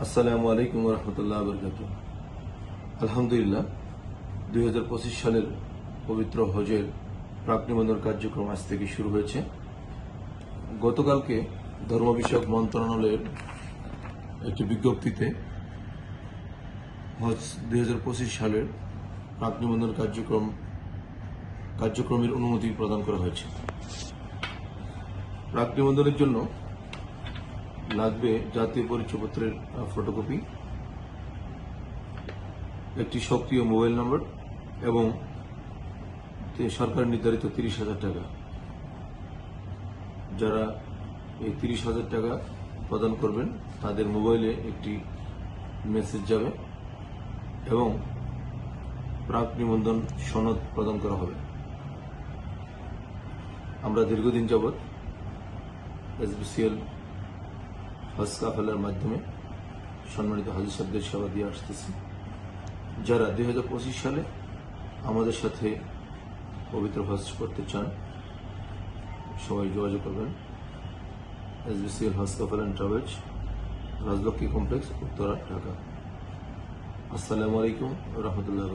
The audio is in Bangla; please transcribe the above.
আসসালামু আলাইকুম রহমতুল্লাহ বরকাত। আলহামদুলিল্লাহ 2025 সালের পবিত্র হজের প্রাক নিবন্ধন কার্যক্রম আজ থেকে শুরু হয়েছে। গতকালকে ধর্ম বিষয়ক মন্ত্রণালয়ের একটি বিজ্ঞপ্তিতে হজ 2025 সালের প্রাক নিবন্ধন কার্যক্রমের অনুমতি প্রদান করা হয়েছে। প্রাক নিবন্ধনের জন্য লাগবে জাতীয় পরিচয়পত্রের ফটোকপি, একটি সক্রিয় মোবাইল নম্বর এবং সরকার নির্ধারিত 30,000 টাকা। যারা এই 30,000 টাকা প্রদান করবেন তাদের মোবাইলে একটি মেসেজ যাবে এবং প্রাক নিবন্ধন সনদ প্রদান করা হবে। আমরা দীর্ঘদিন যাবৎ SBCL হজ কাফেলার মাধ্যমে সম্মানিত হাজী সাহেবদের সেবা দিয়ে আসতেছি। যারা 2025 সালে আমাদের সাথে পবিত্র হজ করতে চান সবাই যোগাযোগ করবেন। SBCL Hajj Kafela and travels, Rajlakshmi complex, Uttara, Dhaka. আসসালামু আলাইকুম রহমতুল্লাহ।